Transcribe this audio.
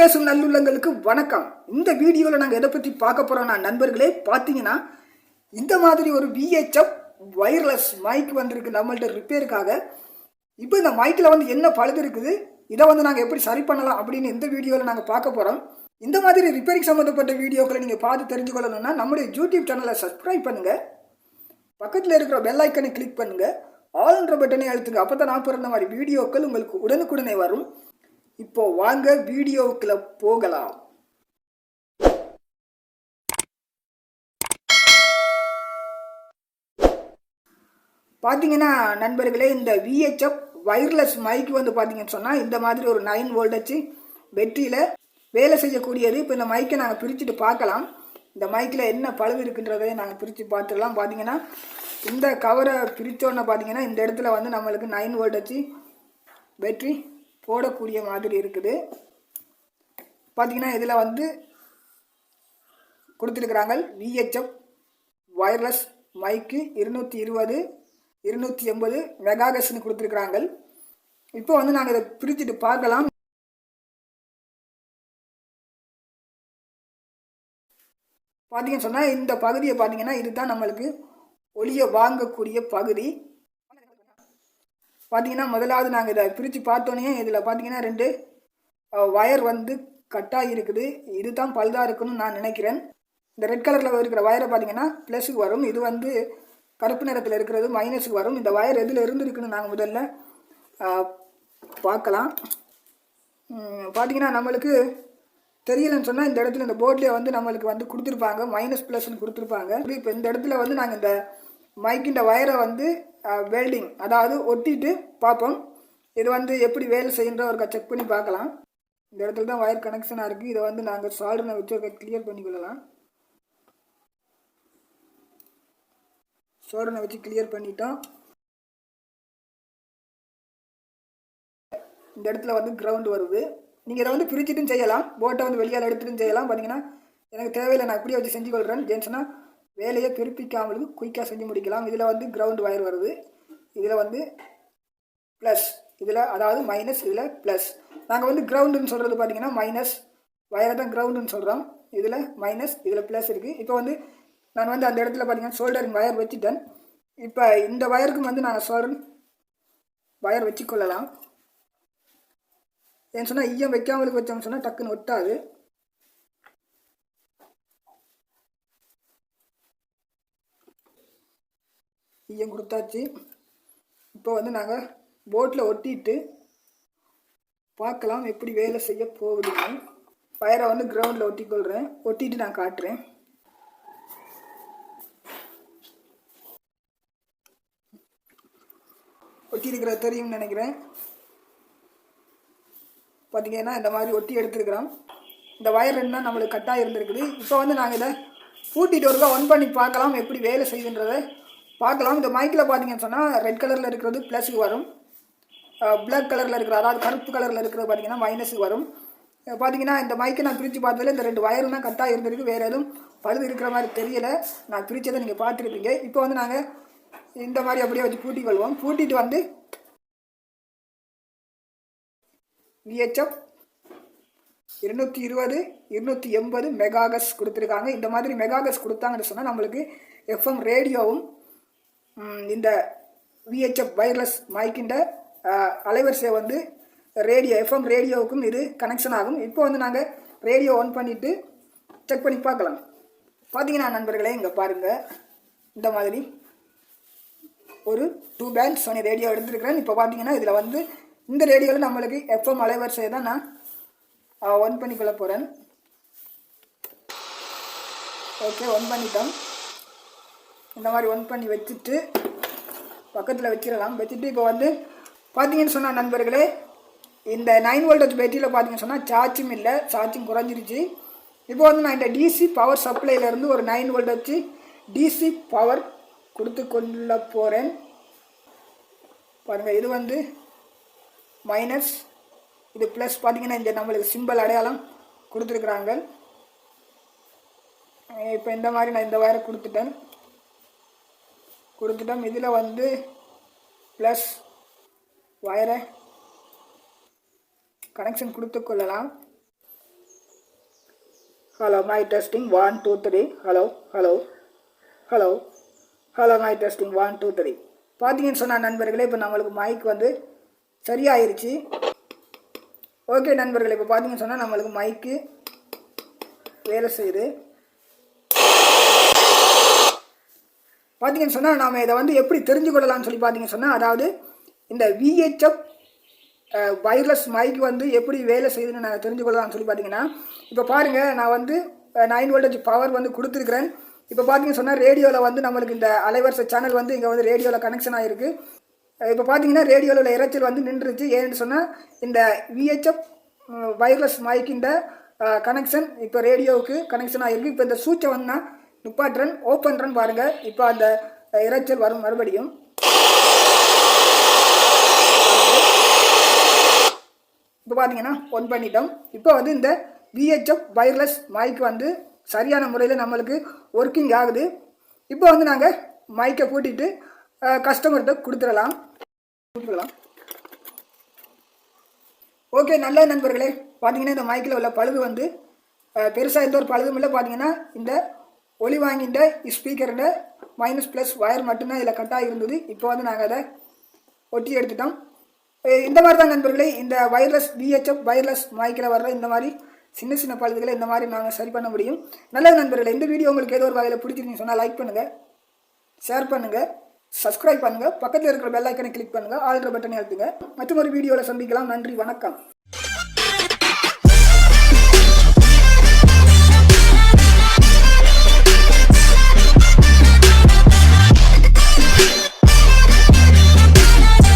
பேசும் நல்லுள்ளங்களுக்கு வணக்கம். இந்த வீடியோவில் நாங்கள் எதை பற்றி பார்க்க போகிறோம்னா நண்பர்களே, பார்த்தீங்கன்னா இந்த மாதிரி ஒரு VHF வயர்லெஸ் மைக் வந்திருக்கு நம்மள்ட்ட ரிப்பேருக்காக. இப்போ இந்த மைக்கில் வந்து என்ன பழுது இருக்குது, இதை வந்து நாங்கள் எப்படி சரி பண்ணலாம் அப்படின்னு இந்த வீடியோவில் நாங்கள் பார்க்க போகிறோம். இந்த மாதிரி ரிப்பேரிங் சம்மந்தப்பட்ட வீடியோக்களை நீங்கள் பார்த்து தெரிஞ்சுக்கொள்ளணும்னா நம்முடைய யூடியூப் சேனலை சப்ஸ்கிரைப் பண்ணுங்கள், பக்கத்தில் இருக்கிற பெல் ஐக்கனை கிளிக் பண்ணுங்கள், ஆல்ன்ற பட்டனை அழுத்துங்க. அப்போ தான் நான் பிறந்த மாதிரி வீடியோக்கள் உங்களுக்கு உடனுக்குடனே வரும். இப்போ வாங்க வீடியோக்குள்ள போகலாம். பார்த்தீங்கன்னா நண்பர்களே, இந்த VHF வயர்லெஸ் மைக் வந்து பார்த்தீங்கன்னு சொன்னால் இந்த மாதிரி ஒரு 9 வோல்ட் பேட்டரியில் வேலை செய்யக்கூடியது. இப்போ இந்த மைக்கை நாங்கள் பிரிச்சுட்டு பார்க்கலாம். இந்த மைக்கில் என்ன பழுது இருக்குன்றதை நாங்கள் பிரித்து பார்த்துடலாம். பார்த்தீங்கன்னா இந்த கவரை பிரித்தோன்னு பார்த்தீங்கன்னா இந்த இடத்துல வந்து நம்மளுக்கு 9 வோல்ட் பேட்டரி போடக்கூடிய மாதிரி இருக்குது. பார்த்தீங்கன்னா இதில் வந்து கொடுத்துருக்குறாங்க VHF வயர்லெஸ் மைக்கு 220 280 மெகாஹெர்ட்ஸ்னு கொடுத்துருக்குறாங்க. இப்போ வந்து நாங்கள் இதை பிரிச்சுட்டு பார்க்கலாம். பார்த்தீங்கன்னு சொன்னால் இந்த பகுதியை பார்த்தீங்கன்னா இதுதான் நம்மளுக்கு ஒளியை வாங்கக்கூடிய பகுதி. பார்த்தீங்கன்னா முதலாவது நாங்கள் இதை பிரித்து பார்த்தோன்னே இதில் பார்த்தீங்கன்னா 2 வயர் வந்து கட்டாகி இருக்குது. இது தான் பழுதாக இருக்குன்னு நான் நினைக்கிறேன். இந்த ரெட் கலரில் இருக்கிற வயரை பார்த்தீங்கன்னா ப்ளஸுக்கு வரும், இது வந்து கருப்பு நிறத்தில் இருக்கிறது மைனஸுக்கு வரும். இந்த வயர் எதில் இருந்து இருக்குன்னு நாங்கள் முதல்ல பார்க்கலாம். பார்த்தீங்கன்னா நம்மளுக்கு தெரியலன்னு சொன்னால் இந்த இடத்துல இந்த போர்ட்லேயே வந்து நம்மளுக்கு வந்து கொடுத்துருப்பாங்க, மைனஸ் ப்ளஸ்ன்னு கொடுத்துருப்பாங்க. இப்போ இந்த இடத்துல வந்து நாங்கள் இந்த மைக்கின்ற வயரை வந்து வெல்டிங் அதாவது ஒட்டிட்டு பார்ப்போம். இது வந்து எப்படி வேலை செய்கின்ற ஒரு செக் பண்ணி பார்க்கலாம். இந்த இடத்துல தான் வயர் கனெக்ஷனாக இருக்குது. இதை வந்து நாங்கள் சால்டனை வச்சு ஒரு கிளியர் பண்ணிக்கொள்ளலாம். சால்டனை வச்சு கிளியர் பண்ணிட்டோம். இந்த இடத்துல வந்து கிரவுண்டு வருது. நீங்கள் இதை வந்து பிரிச்சுட்டும் செய்யலாம், போட்டை வந்து வெளியால் எடுத்துட்டும் செய்யலாம். பார்த்தீங்கன்னா எனக்கு தேவையில்லை, நான் இப்படியே வச்சு செஞ்சு கொள்கிறேன். ஜென்ஸ்னா வேலையை பிரிப்பிக்காமலுக்கு குயிக்காக செஞ்சு முடிக்கலாம். இதில் வந்து கிரவுண்ட் வயர் வருது, இதில் வந்து ப்ளஸ், இதில் அதாவது மைனஸ், இதில் ப்ளஸ். நாங்கள் வந்து கிரவுண்டுன்னு சொல்கிறது பார்த்தீங்கன்னா மைனஸ் வயரை தான் கிரவுண்டுன்னு சொல்கிறோம். இதில் மைனஸ், இதில் ப்ளஸ் இருக்குது. இப்போ வந்து நான் வந்து அந்த இடத்துல பார்த்தீங்கன்னா ஷோல்டரிங் வயர் வச்சுட்டேன். இப்போ இந்த வயருக்கும் வந்து நாங்கள் ஷோல்டரிங் வயர் வச்சுக்கொள்ளலாம். ஏன்னு சொன்னால் ஈயம் வைக்காமலுக்கு வச்சோம்னு சொன்னால் டக்குன்னு ஒட்டாது. ஈயம் கொடுத்தாச்சு. இப்போ வந்து நாங்கள் போட்டில் ஒட்டிட்டு பார்க்கலாம் எப்படி வேலை செய்ய போகுதுன்னு. வயரை வந்து கிரவுண்டில் ஒட்டிக்கொள்கிறேன், ஒட்டிட்டு நான் காட்டுறேன். ஒட்டி இருக்கிற தெரியும்னு நினைக்கிறேன். பார்த்தீங்கன்னா இந்த மாதிரி ஒட்டி எடுத்துருக்குறோம். இந்த வயர் என்ன நம்மளுக்கு கட்டாக இருந்திருக்குது. இப்போ வந்து நாங்கள் இதை பூட்டிட்டு ஒருக்கா ஒன் பண்ணி பார்க்கலாம் எப்படி வேலை செய்யுன்றதை பார்க்கலாம். இந்த மைக்கில் பார்த்தீங்கன்னு சொன்னால் ரெட் கலரில் இருக்கிறது ப்ளஸுக்கு வரும், பிளாக் கலரில் இருக்கிற அதாவது கருப்பு கலரில் இருக்கிறது பார்த்தீங்கன்னா மைனஸுக்கு வரும். பார்த்தீங்கன்னா இந்த மைக்கை நான் பிரித்து பார்த்ததில் இந்த 2 வயரும் தான் கட்டாக இருந்திருக்கு, வேறு எதுவும் பழுது இருக்கிற மாதிரி தெரியலை. நான் பிரித்ததை நீங்கள் பார்த்துருப்பீங்க. இப்போ வந்து நாங்கள் இந்த மாதிரி அப்படியே வச்சு பூட்டிக்கொள்வோம். பூட்டிட்டு வந்து VHF 220 280 மெகாஹெர்ட்ஸ் கொடுத்துருக்காங்க. இந்த மாதிரி மெகாஹெர்ட்ஸ் கொடுத்தாங்கன்னு சொன்னால் நம்மளுக்கு FM ரேடியோவும் இந்த VHF வயர்லெஸ் மைக்கின்ற அலைவரிசை வந்து ரேடியோ FM ரேடியோவுக்கும் இது கனெக்ஷன் ஆகும். இப்போ வந்து நாங்கள் ரேடியோ ஆன் பண்ணிவிட்டு செக் பண்ணி பார்க்கலாம். பார்த்தீங்கன்னா நண்பர்களே, இங்கே பாருங்கள், இந்த மாதிரி ஒரு 2 பேண்ட் சோனி ரேடியோ எடுத்துருக்கிறேன். இப்போ பார்த்தீங்கன்னா இதில் வந்து இந்த ரேடியோவில் நம்மளுக்கு FM அலைவரிசையை தான் நான் ஒன் பண்ணிக்கொள்ள போகிறேன். ஓகே, ஒன் பண்ணிட்டோம். இந்த மாதிரி ஒன் பண்ணி வச்சுட்டு பக்கத்தில் வச்சிடலாம். வச்சுட்டு இப்போ வந்து பார்த்தீங்கன்னு சொன்னால் நண்பர்களே, இந்த 9 வோல்ட் பேட்டரியில் பார்த்தீங்கன்னு சொன்னால் சார்ஜும் இல்லை, சார்ஜிங் குறைஞ்சிருச்சு. இப்போ வந்து நான் இந்த DC பவர் சப்ளைலேருந்து ஒரு 9 வோல்ட் DC பவர் கொடுத்து கொள்ள போகிறேன். பாருங்கள், இது வந்து மைனஸ், இது ப்ளஸ். பார்த்தீங்கன்னா இந்த நம்மளுக்கு சிம்பிள் அடையாளம் கொடுத்துருக்குறாங்க. இப்போ இந்த மாதிரி நான் இந்த வயரை கொடுத்துட்டோம். இதில் வந்து ப்ளஸ் வயரை கனெக்ஷன் கொடுத்து கொள்ளலாம். Hello my testing 1 2 3. Hello hello hello hello my testing 1 2 3. பார்த்தீங்கன்னு சொன்னால் நண்பர்களே, இப்போ நம்மளுக்கு மைக் வந்து சரியாயிருச்சு. ஓகே நண்பர்களே, இப்போ பார்த்தீங்கன்னு சொன்னால் நம்மளுக்கு மைக்கு வேலை செய்யுது. பார்த்தீங்கன்னு சொன்னால் நாம் இதை வந்து எப்படி தெரிஞ்சு கொள்ளலாம்னு சொல்லி பார்த்தீங்கன்னு சொன்னால், அதாவது இந்த VHF வயர்லெஸ் மைக் வந்து எப்படி வேலை செய்யுதுன்னு நான் தெரிஞ்சு கொள்ளலாம்னு சொல்லி பார்த்தீங்கன்னா, இப்போ பாருங்கள், நான் வந்து 9 வோல்டேஜ் பவர் வந்து கொடுத்துருக்குறேன். இப்போ பார்த்தீங்கன்னு சொன்னால் ரேடியோவில் வந்து நம்மளுக்கு இந்த அலைவரிசை சேனல் வந்து இங்கே வந்து ரேடியோவில் கனெக்ஷன் ஆகிருக்கு. இப்போ பார்த்தீங்கன்னா ரேடியோவில் உள்ள இரைச்சல் வந்து நின்றுச்சு. ஏன்னு சொன்னால் இந்த VHF வயர்லெஸ் மைக்கின்ற கனெக்ஷன் இப்போ ரேடியோவுக்கு கனெக்ஷன் ஆகிருக்கு. இப்போ இந்த சூச்சை வந்து நான் நிப்பாட்டுறேன், ஓப்பன் பாருங்கள். இப்போ அந்த இரைச்சல் வரும் மறுபடியும். இப்போ பார்த்தீங்கன்னா ஒன் பண்ணிட்டோம். இப்போ வந்து இந்த VHF வயர்லெஸ் மைக் வந்து சரியான முறையில் நம்மளுக்கு ஒர்க்கிங் ஆகுது. இப்போ வந்து நாங்கள் மைக்கை பூட்டிட்டு கஸ்டமர்கிட்ட கொடுத்துடலாம். ஓகே, நல்ல நண்பர்களே, பார்த்தீங்கன்னா இந்த மைக்கில் உள்ள பழுது வந்து பெருசாக எந்த ஒரு பழுதும் இல்லை. பார்த்தீங்கன்னா இந்த ஒளி வாங்கிட்ட ஸ்பீக்கரோட மைனஸ் வயர் மட்டும்தான் இதில் கட்டாக இருந்தது. இப்போ வந்து நாங்கள் அதை ஒட்டி எடுத்துட்டோம். இந்த மாதிரி தான் நண்பர்களே, இந்த வயர்லெஸ் VHF வயர்லெஸ் மைக்கில் வர்ற இந்த மாதிரி சின்ன சின்ன பழுதுகளை இந்த மாதிரி நாங்கள் சரி பண்ண முடியும். நல்லது நண்பர்களே, இந்த வீடியோ உங்களுக்கு ஏதோ ஒரு வகையில் பிடிச்சிருந்தீங்கன்னு சொன்னால் லைக் பண்ணுங்கள், ஷேர் பண்ணுங்கள், சப்ஸ்கிரைப் பண்ணுங்கள், பக்கத்தில் இருக்கிற பெல் ஐக்கனை கிளிக் பண்ணுங்கள், ஆல்ட்ரு பட்டனை அழுத்துங்க. மற்றொரு வீடியோவில் சந்திக்கலாம். நன்றி, வணக்கம்.